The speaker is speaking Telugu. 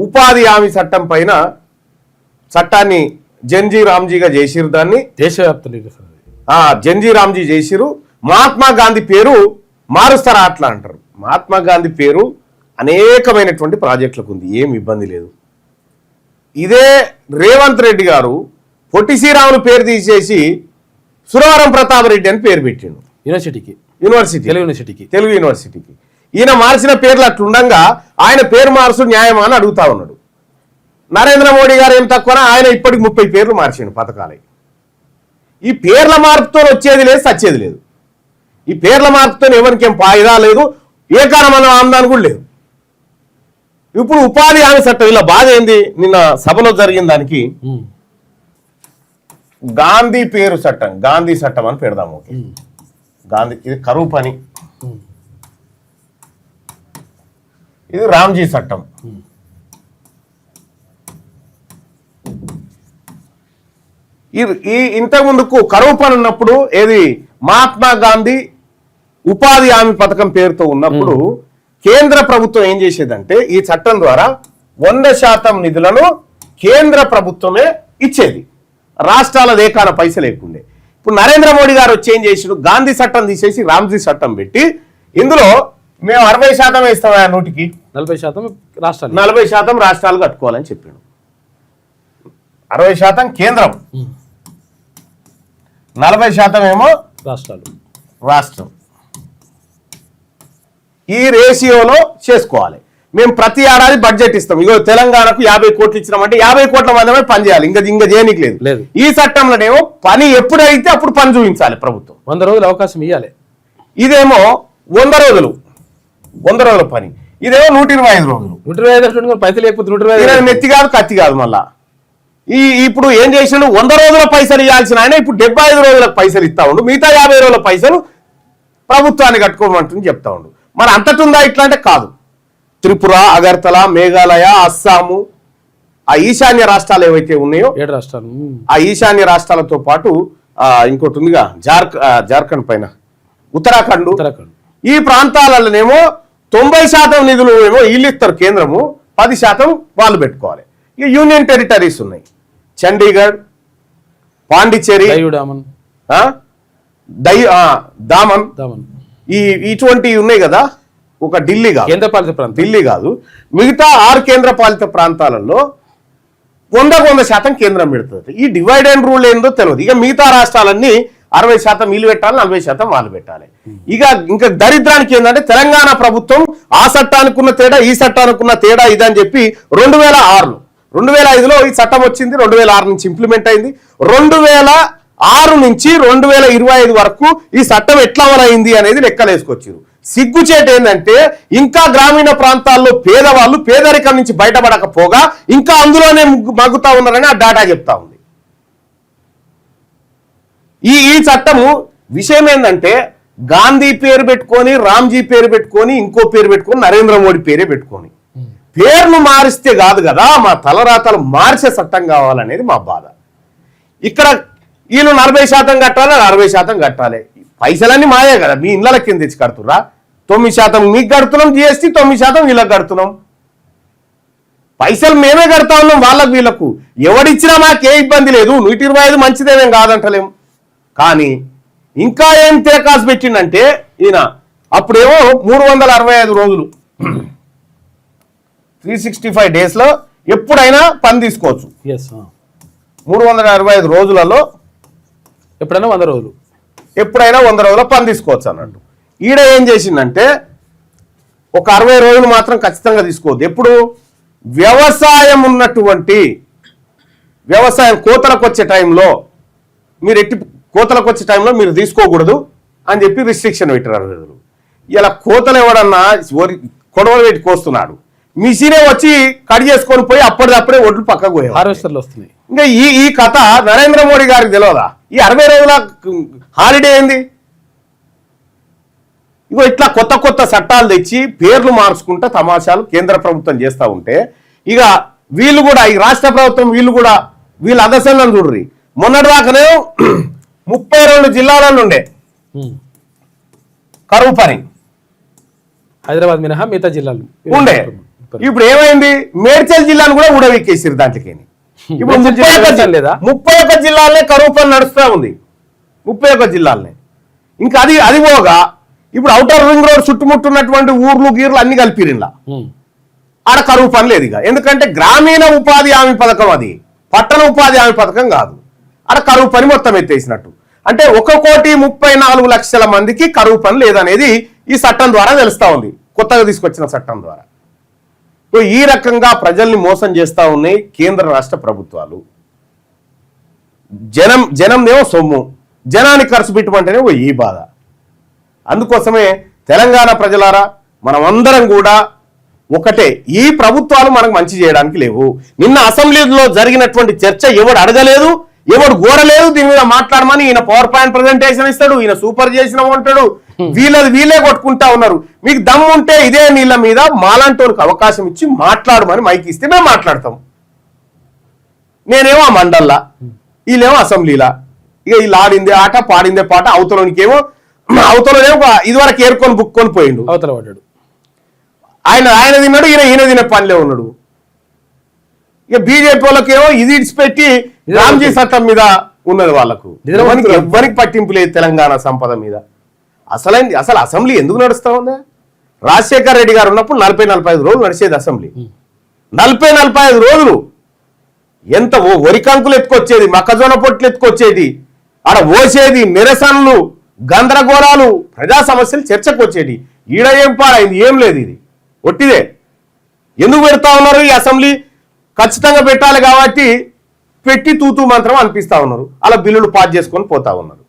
ఉపాధి హామీ చట్టం పైన చట్టాన్ని జన్జీ రామ్జీగా చేసిరు. దాన్ని దేశవ్యాప్తంగా జన్జీ రామ్జీ చేసిరు. మహాత్మా గాంధీ పేరు మారుస్తారా అట్లా అంటారు. మహాత్మా గాంధీ పేరు అనేకమైనటువంటి ప్రాజెక్టులకు ఉంది, ఏం ఇబ్బంది లేదు. ఇదే రేవంత్ రెడ్డి గారు పొట్టి శ్రీరాములు పేరు తీసేసి సురవరం ప్రతాప్ రెడ్డి అని పేరు పెట్టిండు తెలుగు యూనివర్సిటీకి. ఈయన మార్చిన పేర్లు అట్లుండగా ఆయన పేరు మార్చు న్యాయమా అని అడుగుతా ఉన్నాడు. నరేంద్ర మోడీ గారు ఏం తక్కువ, ఆయన ఇప్పటికి 30 పేర్లు మార్చిండు పథకాలే. ఈ పేర్ల మార్పుతో వచ్చేది లేదు, సచ్చేది లేదు. ఈ పేర్ల మార్పుతో ఎవరికి ఏం ఫాయిదా లేదు, ఏ కారణమైన ఆందోళన కూడా లేదు. ఇప్పుడు ఉపాధి హామీ చట్టం ఇలా బాధ ఏంది, నిన్న సభలో జరిగిన దానికి గాంధీ పేరు చట్టం, గాంధీ చట్టం అని పెడదాము. గాంధీ, ఇది కరువు పని, ఇది రామ్జీ చట్టం. ఈ ఇంతకు ముందుకు కరువు పని ఉన్నప్పుడు ఏది మహాత్మా గాంధీ ఉపాధి హామీ పథకం పేరుతో ఉన్నప్పుడు కేంద్ర ప్రభుత్వం ఏం చేసేదంటే ఈ చట్టం ద్వారా 100% నిధులను కేంద్ర ప్రభుత్వమే ఇచ్చేది, రాష్ట్రాల దేకాన పైసలు లేకుండే. ఇప్పుడు నరేంద్ర మోడీ గారు వచ్చి ఏం చేసాడు, గాంధీ చట్టం తీసేసి రామ్జీ చట్టం పెట్టి ఇందులో మేము 60% వేస్తాం, 100కి 40% రాష్ట్రాలు కట్టుకోవాలని చెప్పాడు. 60% కేంద్రం, 40% ఏమో రాష్ట్రం. ఈ రేషియోలో చేసుకోవాలి. మేము ప్రతి ఏడాది బడ్జెట్ ఇస్తాం. ఇగో తెలంగాణకు 50 కోట్లు ఇచ్చినామంటే 50 కోట్ల మందమే పని చేయాలి, ఇంకా చేయనికి లేదు. ఈ చట్టంలోనేమో పని ఎప్పుడైతే అప్పుడు పని చూపించాలి ప్రభుత్వం. 100 రోజులు అవకాశం ఇవ్వాలి. ఇదేమో 100 రోజుల పని, ఇదేమో 125 రోజులు. 125 పైసలు లేకపోతే 125 నెత్తి కాదు కత్తి కాదు. మళ్ళా ఇప్పుడు ఏం చేసినాడు, 100 రోజుల పైసలు ఇవ్వాల్సిన ఆయన ఇప్పుడు 75 రోజులకు పైసలు ఇస్తా ఉండు, మిగతా 50 రోజుల పైసలు ప్రభుత్వాన్ని కట్టుకోమంటుంది చెప్తా ఉండు. మరి అంతటుందా ఇట్లా అంటే కాదు. త్రిపుర, అగర్తల, మేఘాలయ, అస్సాము, ఆ ఈశాన్య రాష్ట్రాలు ఏవైతే ఉన్నాయో 7 రాష్ట్రాలు, ఆ ఈశాన్య రాష్ట్రాలతో పాటు ఇంకోటి ఉందిగా జార్ఖండ్ పైన ఉత్తరాఖండ్, ఈ ప్రాంతాలలోనేమో 90% నిధులు ఏమో వీళ్ళు ఇస్తారు కేంద్రము, 10% వాళ్ళు పెట్టుకోవాలి. ఇక యూనియన్ టెరిటరీస్ ఉన్నాయి, చండీగఢ్, పాండిచ్చేరి, దామన్, ఇటువంటివి ఉన్నాయి కదా. ఒక ఢిల్లీ కాదు, మిగతా 6 కేంద్ర పాలిత ప్రాంతాలలో 100% కేంద్రం పెడుతుంది. ఈ డివైడ్ అండ్ రూల్ ఏందో తెలియదు. ఇక మిగతా రాష్ట్రాలన్నీ 60% వీళ్ళు పెట్టాలి, 40% వాళ్ళు పెట్టాలి. ఇంకా దరిద్రానికి ఏంటంటే తెలంగాణ ప్రభుత్వం ఆ చట్టానికి ఉన్న తేడా, ఈ చట్టానికి ఉన్న తేడా ఇదని చెప్పి 2005లో ఈ చట్టం వచ్చింది, 2006 నుంచి ఇంప్లిమెంట్ అయింది. 2006 నుంచి 2025 వరకు ఈ చట్టం ఎట్లా అమలైంది అనేది లెక్కలేసుకొచ్చారు. సిగ్గుచేటు ఏంటంటే ఇంకా గ్రామీణ ప్రాంతాల్లో పేదవాళ్ళు పేదరికం నుంచి బయటపడకపోగా ఇంకా అందులోనే మగ్గుతా ఉన్నారని ఆ డాటా చెప్తా ఉంది. ఈ చట్టము విషయం ఏంటంటే గాంధీ పేరు పెట్టుకొని, రామ్జీ పేరు పెట్టుకొని, ఇంకో పేరు పెట్టుకొని, నరేంద్ర మోడీ పేరే పెట్టుకొని పేర్లు మారిస్తే కాదు కదా, మా తలరాతలు మార్చే చట్టం కావాలనేది మా బాధ. ఇక్కడ వీళ్ళు 40% కట్టాలి, 60% కట్టాలి. పైసలన్నీ మాయే కదా, మీ ఇళ్ళ కింద తెచ్చి కడుతురా. 9% మీకు కడుతున్నాం జిఎస్టీ, 9% వీళ్ళకి కడుతున్నాం. పైసలు మేమే కడతా ఉన్నాం వాళ్ళకు వీళ్ళకు. ఎవడిచ్చినా మాకే ఇబ్బంది లేదు, 125 మంచిదేమేం కాదంటలేం. కానీ ఇంకా ఏం తేకాసు పెట్టిండంటే ఈయన అప్పుడేమో 365 రోజులు 365 డేస్లో ఎప్పుడైనా పని తీసుకోవచ్చు. 365 రోజులలో ఎప్పుడైనా 100 రోజులు, ఎప్పుడైనా 100 రోజుల పని తీసుకోవచ్చు అన్నట్టు. ఈడ ఏం చేసిందంటే ఒక 60 రోజులు మాత్రం ఖచ్చితంగా తీసుకోవద్దు. ఎప్పుడు వ్యవసాయం ఉన్నటువంటి, వ్యవసాయం కోతలకు వచ్చే టైంలో మీరు కోతలకు వచ్చే టైంలో మీరు తీసుకోకూడదు అని చెప్పి రిస్ట్రిక్షన్ పెట్టారు 60 రోజులు. ఇలా కోతలు ఎవడన్నా కొడవలు పెట్టి కోస్తున్నాడు, మిషనే వచ్చి కట్ చేసుకొని పోయి అప్పటిదప్పుడే ఒడ్లు పక్కకు పోయాయి, హార్వెస్టర్లు వస్తున్నాయి. ఇంకా ఈ కథ నరేంద్ర మోడీ గారికి తెలియదా? ఈ 60 రోజుల హాలిడే ఏంది? ఇగో ఇట్లా కొత్త చట్టాలు తెచ్చి పేర్లు మార్చుకుంటా తమాషాలు కేంద్ర ప్రభుత్వం చేస్తూ ఉంటే ఇక వీళ్ళు కూడా, ఈ రాష్ట్ర ప్రభుత్వం వీళ్ళు అదసలను చూడ్రి. మొన్నటిదాకానే 32 జిల్లాలలో ఉండే కరువు పని, హైదరాబాద్ మినహా మిగతా జిల్లాలు ఉండే. ఇప్పుడు ఏమైంది, మేడ్చల్ జిల్లాను కూడా ఊడవెక్కేసారు దాంట్లోకి. ఇప్పుడు మేడ్చల్ జిల్లా వ్యవసాయం లేదా? 31 జిల్లాలనే కరువు పని నడుస్తూ ఉంది. 31 జిల్లాలనే. ఇంకా అది పోగా ఇప్పుడు ఔటర్ రింగ్ రోడ్ చుట్టుముట్టున్నటువంటి ఊర్లు గీర్లు అన్ని కలిపిరిలా. ఆడ కరువు పని లేదు ఇక. ఎందుకంటే గ్రామీణ ఉపాధి హామీ పథకం, అది పట్టణ ఉపాధి హామీ పథకం కాదు. ఆడ కరువు పని మొత్తం ఎత్తేసినట్టు. అంటే 1,34,00,000 మందికి కరువు పని లేదనేది ఈ చట్టం ద్వారా తెలుస్తా ఉంది, కొత్తగా తీసుకొచ్చిన చట్టం ద్వారా. ఈ రకంగా ప్రజల్ని మోసం చేస్తా ఉన్నాయి కేంద్ర రాష్ట్ర ప్రభుత్వాలు. జనందేమో సొమ్ము, జనానికి ఖర్చు పెట్టమంటేనే ఈ బాధ. అందుకోసమే తెలంగాణ ప్రజలారా, మనమందరం కూడా ఒకటే, ఈ ప్రభుత్వాలు మనకు మంచి చేయడానికి లేవు. నిన్న అసెంబ్లీలో జరిగినటువంటి చర్చ ఎవడు అడగలేదు, ఎవడు కోరలేదు దీని మీద మాట్లాడమని. ఈయన పవర్ పాయింట్ ప్రజెంటేషన్ ఇస్తాడు, ఈయన సూపర్ చేసిన అంటాడు, వీళ్ళే కొట్టుకుంటా ఉన్నారు. మీకు దమ్ము ఉంటే ఇదే నీళ్ళ మీద మాలాంటోనికి అవకాశం ఇచ్చి మాట్లాడమని మైక్ ఇస్తే మేము మాట్లాడతాం. నేనేమో ఆ మండల్లా, వీళ్ళేమో అసెంబ్లీలా. ఇక వీళ్ళు ఆడిందే ఆట, పాడిందే పాట. అవతలనికేమో ఇదివరకు ఏరుకొని బుక్కొని పోయిండు, అవతల పడ్డాడు. ఆయన తిన్నాడు, ఈయన తినే పనిలే ఉన్నాడు. ఇక బీజేపీ వాళ్ళకేమో ఇది ఇడిచిపెట్టి రామ్జీ చట్టం మీద ఉన్నది వాళ్ళకు. ఎవ్వరికి పట్టింపు లేదు తెలంగాణ సంపద మీద. అసలు అసెంబ్లీ ఎందుకు నడుస్తా ఉందా? రాజశేఖర రెడ్డి గారు ఉన్నప్పుడు 40-45 రోజులు నడిచేది అసెంబ్లీ. 40-45 రోజులు ఎంత వరికంకులు ఎత్తుకొచ్చేది, మొక్కజొన్న పొట్లు ఎత్తుకొచ్చేది, ఆడ ఓసేది, నిరసనలు, గందరగోళాలు, ప్రజా సమస్యలు చర్చకు వచ్చేది. ఈడ ఏం పాడైంది? ఏం లేదు, ఇది ఒట్టిదే. ఎందుకు పెడతా ఉన్నారు ఈ అసెంబ్లీ? ఖచ్చితంగా పెట్టాలి కాబట్టి పెట్టి తూతూ మంత్రం అనిపిస్తా ఉన్నారు. అలా బిల్లులు పాస్ చేసుకొని పోతా ఉన్నారు.